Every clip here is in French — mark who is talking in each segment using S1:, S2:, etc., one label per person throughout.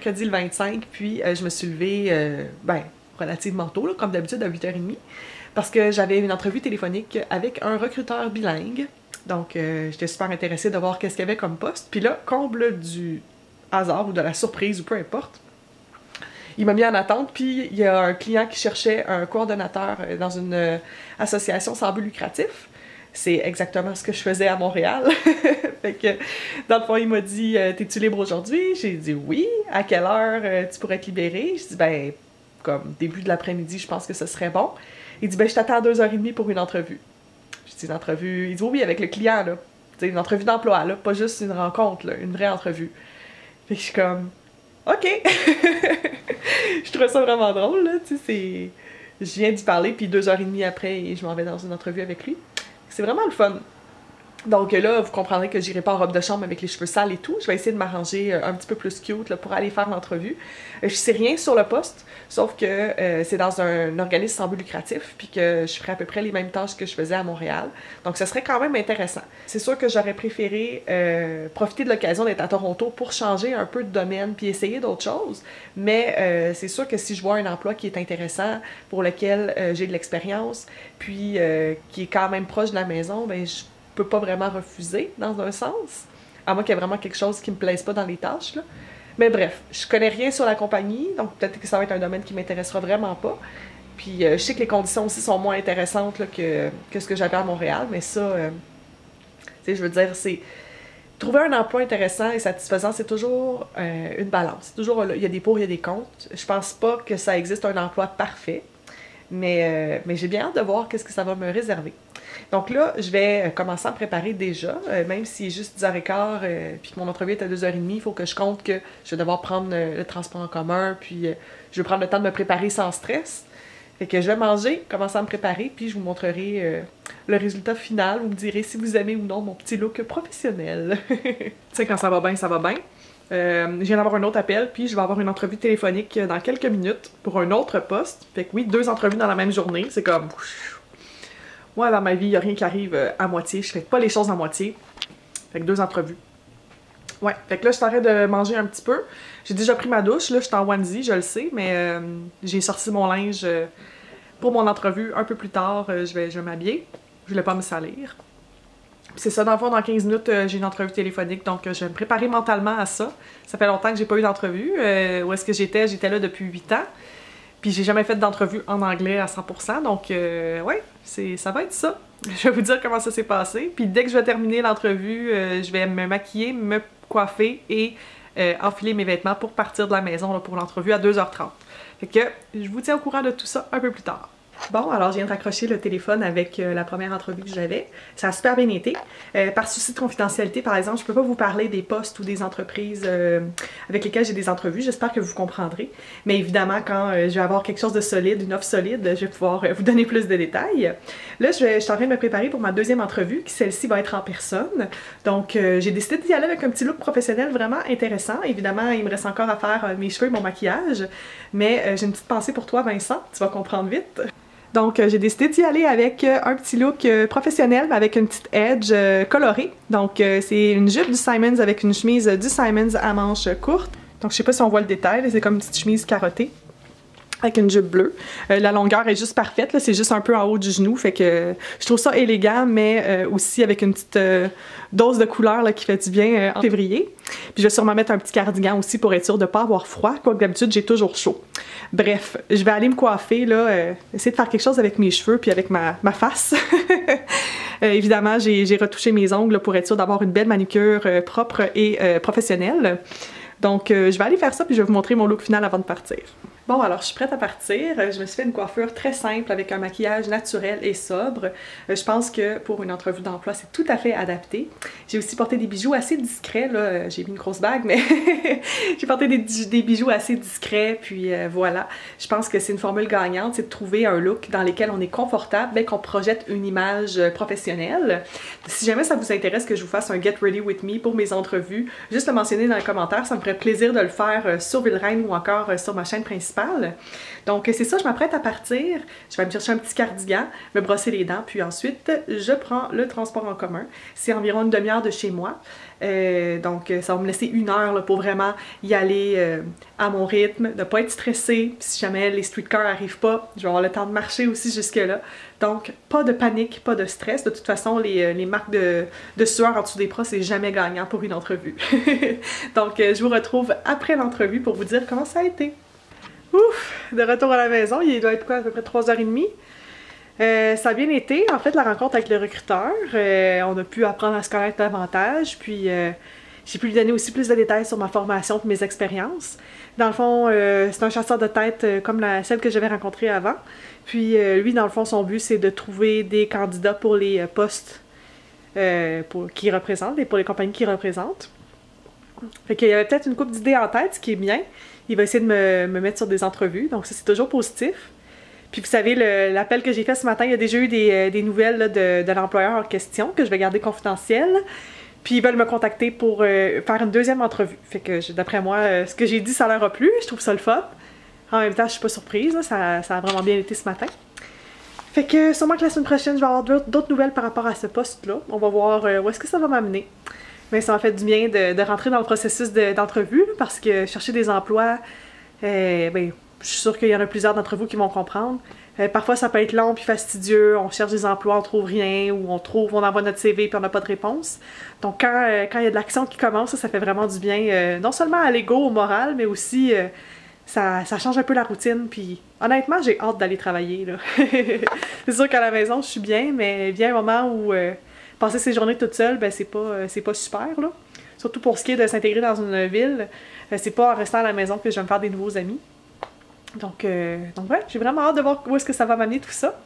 S1: mercredi le 25, puis je me suis levée, relativement tôt, là, comme d'habitude à 8h30, parce que j'avais une entrevue téléphonique avec un recruteur bilingue. Donc, j'étais super intéressée de voir qu'est-ce qu'il y avait comme poste. Puis là, comble du hasard ou de la surprise ou peu importe, il m'a mis en attente, puis il y a un client qui cherchait un coordonnateur dans une association sans but lucratif. C'est exactement ce que je faisais à Montréal. Fait que, dans le fond, il m'a dit « T'es-tu libre aujourd'hui? » J'ai dit « Oui. À quelle heure tu pourrais te libérer? » Je dis « Ben, comme début de l'après-midi, je pense que ce serait bon. » Il dit « Ben, je t'attends à 2h30 pour une entrevue. » Je dis « Une entrevue? » Il dit « Oui, avec le client, là. T'sais, une entrevue d'emploi, là. Pas juste une rencontre, là. Une vraie entrevue. » Fait que je suis comme « OK. » Je trouvais ça vraiment drôle, là. Tu sais, c'est... Je viens d'y parler, puis 2h30 après, je m'en vais dans une entrevue avec lui. C'est vraiment le fun. Donc là, vous comprendrez que j'irai pas en robe de chambre avec les cheveux sales et tout. Je vais essayer de m'arranger un petit peu plus cute là, pour aller faire l'entrevue. Je sais rien sur le poste, sauf que c'est dans un organisme sans but lucratif, puis que je ferai à peu près les mêmes tâches que je faisais à Montréal. Donc ça serait quand même intéressant. C'est sûr que j'aurais préféré profiter de l'occasion d'être à Toronto pour changer un peu de domaine, puis essayer d'autres choses. Mais c'est sûr que si je vois un emploi qui est intéressant, pour lequel j'ai de l'expérience, puis qui est quand même proche de la maison, ben je peux pas vraiment refuser, dans un sens. À moins qu'il y ait vraiment quelque chose qui me plaise pas dans les tâches, là. Mais bref, je connais rien sur la compagnie, donc peut-être que ça va être un domaine qui m'intéressera vraiment pas. Puis je sais que les conditions aussi sont moins intéressantes là, que ce que j'avais à Montréal, mais ça, tu sais, je veux dire, c'est... Trouver un emploi intéressant et satisfaisant, c'est toujours une balance. Toujours, il y a des pour, il y a des contre. Je pense pas que ça existe un emploi parfait, mais j'ai bien hâte de voir qu'est-ce que ça va me réserver. Donc là, je vais commencer à me préparer déjà, même s'il est juste 10h15, puis que mon entrevue est à 2h30, il faut que je compte que je vais devoir prendre le transport en commun, puis je vais prendre le temps de me préparer sans stress. Fait que je vais manger, commencer à me préparer, puis je vous montrerai le résultat final. Vous me direz si vous aimez ou non mon petit look professionnel. Tu sais, quand ça va bien, ça va bien. Je viens d'avoir un autre appel, puis je vais avoir une entrevue téléphonique dans quelques minutes pour un autre poste. Fait que oui, 2 entrevues dans la même journée, c'est comme... Moi, dans ma vie, il n'y a rien qui arrive à moitié. Je fais pas les choses à moitié. Fait que 2 entrevues. Ouais, fait que là, je suis en train de manger un petit peu. J'ai déjà pris ma douche, là, je suis en onesie, je le sais, mais j'ai sorti mon linge pour mon entrevue un peu plus tard. Je vais m'habiller. Je voulais pas me salir. Puis c'est ça, dans le fond, dans 15 minutes, j'ai une entrevue téléphonique, donc je vais me préparer mentalement à ça. Ça fait longtemps que j'ai pas eu d'entrevue. Où est-ce que j'étais? J'étais là depuis 8 ans. Puis j'ai jamais fait d'entrevue en anglais à 100%, donc ouais, ça va être ça. Je vais vous dire comment ça s'est passé. Puis dès que je vais terminer l'entrevue, je vais me maquiller, me coiffer et enfiler mes vêtements pour partir de la maison là, pour l'entrevue à 2h30. Fait que je vous tiens au courant de tout ça un peu plus tard. Bon, alors je viens de raccrocher le téléphone avec la première entrevue que j'avais. Ça a super bien été. Par souci de confidentialité, par exemple, je peux pas vous parler des postes ou des entreprises avec lesquelles j'ai des entrevues. J'espère que vous comprendrez. Mais évidemment, quand je vais avoir quelque chose de solide, une offre solide, je vais pouvoir vous donner plus de détails. Là, je suis en train de me préparer pour ma deuxième entrevue, qui celle-ci va être en personne. Donc, j'ai décidé d'y aller avec un petit look professionnel vraiment intéressant. Évidemment, il me reste encore à faire mes cheveux et mon maquillage. Mais j'ai une petite pensée pour toi, Vincent. Tu vas comprendre vite. Donc, j'ai décidé d'y aller avec un petit look professionnel, avec une petite edge colorée. Donc, c'est une jupe du Simons avec une chemise du Simons à manches courtes. Donc, je sais pas si on voit le détail, c'est comme une petite chemise carottée avec une jupe bleue. La longueur est juste parfaite, c'est juste un peu en haut du genou, fait que je trouve ça élégant, mais aussi avec une petite dose de couleur là, qui fait du bien en février. Puis je vais sûrement mettre un petit cardigan aussi pour être sûre de ne pas avoir froid, quoique d'habitude j'ai toujours chaud. Bref, je vais aller me coiffer, là, essayer de faire quelque chose avec mes cheveux puis avec ma face. Évidemment, j'ai retouché mes ongles là, pour être sûre d'avoir une belle manucure propre et professionnelle. Donc je vais aller faire ça puis je vais vous montrer mon look final avant de partir. Bon, alors je suis prête à partir. Je me suis fait une coiffure très simple avec un maquillage naturel et sobre. Je pense que pour une entrevue d'emploi, c'est tout à fait adapté. J'ai aussi porté des bijoux assez discrets, là. J'ai mis une grosse bague, mais j'ai porté des bijoux assez discrets, puis voilà. Je pense que c'est une formule gagnante, c'est de trouver un look dans lequel on est confortable, mais qu'on projette une image professionnelle. Si jamais ça vous intéresse que je vous fasse un Get Ready With Me pour mes entrevues, juste le mentionner dans les commentaires, ça me ferait plaisir de le faire sur Ville-Reine ou encore sur ma chaîne principale. principal. Donc c'est ça, je m'apprête à partir. Je vais me chercher un petit cardigan, me brosser les dents, puis ensuite je prends le transport en commun. C'est environ une demi-heure de chez moi. Donc ça va me laisser 1 heure là, pour vraiment y aller à mon rythme, de ne pas être stressée. Si jamais les streetcars n'arrivent pas, je vais avoir le temps de marcher aussi jusque-là. Donc pas de panique, pas de stress. De toute façon, les marques de sueur en dessous des bras, c'est jamais gagnant pour une entrevue. Donc je vous retrouve après l'entrevue pour vous dire comment ça a été. Ouf! De retour à la maison, il doit être quoi, à peu près 3h30. Ça a bien été, en fait, la rencontre avec le recruteur. On a pu apprendre à se connaître davantage, puis j'ai pu lui donner aussi plus de détails sur ma formation et mes expériences. Dans le fond, c'est un chasseur de tête comme celle que j'avais rencontrée avant. Puis lui, dans le fond, son but, c'est de trouver des candidats pour les postes qu'il représente et pour les compagnies qu'il représente. Fait qu'il y avait peut-être une couple d'idées en tête, ce qui est bien. Il va essayer de me mettre sur des entrevues, donc ça, c'est toujours positif. Puis vous savez, l'appel que j'ai fait ce matin, il y a déjà eu des nouvelles là, de l'employeur en question, que je vais garder confidentiel. Puis ils veulent me contacter pour faire une deuxième entrevue. Fait que d'après moi, ce que j'ai dit, ça leur a plu, je trouve ça le fun. En même temps, je suis pas surprise, là, ça a vraiment bien été ce matin. Fait que sûrement que la semaine prochaine, je vais avoir d'autres nouvelles par rapport à ce poste-là. On va voir où est-ce que ça va m'amener. Mais ça m'a fait du bien de rentrer dans le processus d'entrevue, parce que chercher des emplois, ben, je suis sûre qu'il y en a plusieurs d'entre vous qui vont comprendre. Parfois, ça peut être long puis fastidieux, on cherche des emplois, on trouve rien, ou on envoie notre CV puis on n'a pas de réponse. Donc quand il y a de l'action qui commence, ça fait vraiment du bien, non seulement à l'ego, au moral, mais aussi ça change un peu la routine. Puis honnêtement, j'ai hâte d'aller travailler, là. C'est sûr qu'à la maison, je suis bien, mais vient un moment où passer ses journées toute seule, ben c'est pas super, là. Surtout pour ce qui est de s'intégrer dans une ville, c'est pas en restant à la maison que je vais me faire des nouveaux amis. Donc ouais, j'ai vraiment hâte de voir où est-ce que ça va m'amener tout ça.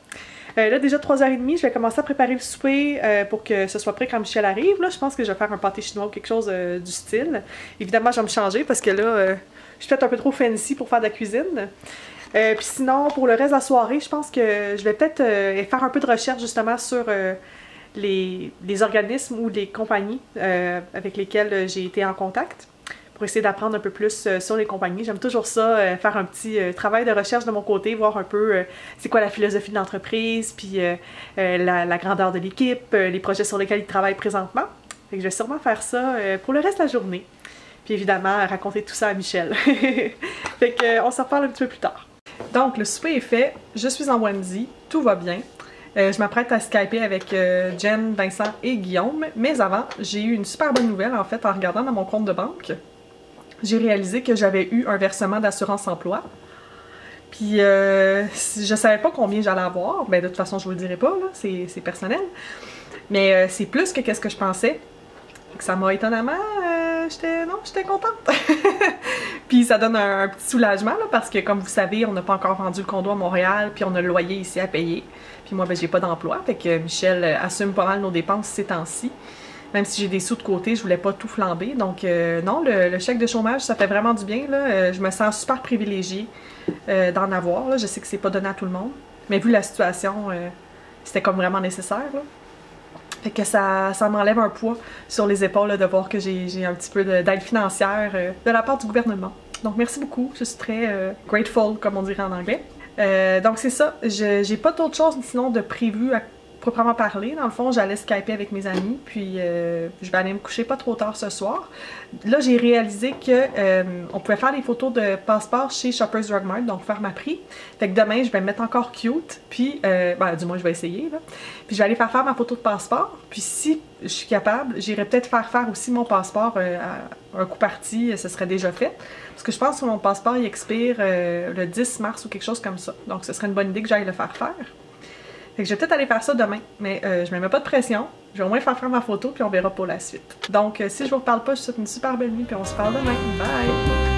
S1: Là, déjà 3h30, je vais commencer à préparer le souper pour que ce soit prêt quand Michel arrive. Là, je pense que je vais faire un pâté chinois ou quelque chose du style. Évidemment, je vais me changer parce que là, je suis peut-être un peu trop fancy pour faire de la cuisine. Puis sinon, pour le reste de la soirée, je pense que je vais peut-être faire un peu de recherche justement sur les organismes ou les compagnies avec lesquelles j'ai été en contact, pour essayer d'apprendre un peu plus sur les compagnies. J'aime toujours ça, faire un petit travail de recherche de mon côté, voir un peu c'est quoi la philosophie de l'entreprise, puis la grandeur de l'équipe, les projets sur lesquels ils travaillent présentement. Fait que je vais sûrement faire ça pour le reste de la journée. Puis évidemment, raconter tout ça à Michel. Fait que on s'en reparle un petit peu plus tard. Donc, le souper est fait, je suis en onesie, tout va bien. Je m'apprête à skyper avec Jen, Vincent et Guillaume, mais avant, j'ai eu une super bonne nouvelle en fait en regardant dans mon compte de banque. J'ai réalisé que j'avais eu un versement d'assurance emploi. Puis je savais pas combien j'allais avoir, ben de toute façon je vous le dirai pas, c'est personnel. Mais c'est plus que qu'est-ce que je pensais. Fait que ça m'a étonnamment, j'étais contente. Puis ça donne un petit soulagement là, parce que comme vous savez, on n'a pas encore vendu le condo à Montréal, puis on a le loyer ici à payer. Puis moi ben j'ai pas d'emploi, fait que Michel assume pas mal nos dépenses ces temps-ci. Même si j'ai des sous de côté, je voulais pas tout flamber. Donc non, le chèque de chômage, ça fait vraiment du bien. Là. Je me sens super privilégiée d'en avoir. Là. Je sais que c'est pas donné à tout le monde. Mais vu la situation, c'était comme vraiment nécessaire. Là. Fait que ça m'enlève un poids sur les épaules là, de voir que j'ai un petit peu d'aide financière de la part du gouvernement. Donc merci beaucoup. Je suis très grateful, comme on dirait en anglais. Donc c'est ça. J'ai pas d'autre chose sinon de prévu à proprement parler. Dans le fond, j'allais skyper avec mes amis, puis je vais aller me coucher pas trop tard ce soir. Là, j'ai réalisé que on pouvait faire des photos de passeport chez Shoppers Drug Mart, donc faire ma prix. Fait que demain, je vais me mettre encore cute, puis ben, du moins, je vais essayer, là. Puis je vais aller faire ma photo de passeport, puis si je suis capable, j'irai peut-être faire aussi mon passeport à un coup parti, ce serait déjà fait. Parce que je pense que mon passeport, il expire le 10 mars ou quelque chose comme ça. Donc, ce serait une bonne idée que j'aille le faire. Fait que je vais peut-être aller faire ça demain, mais je me mets pas de pression. Je vais au moins faire ma photo, puis on verra pour la suite. Donc, si je vous reparle pas, je vous souhaite une super belle nuit, puis on se parle demain. Bye!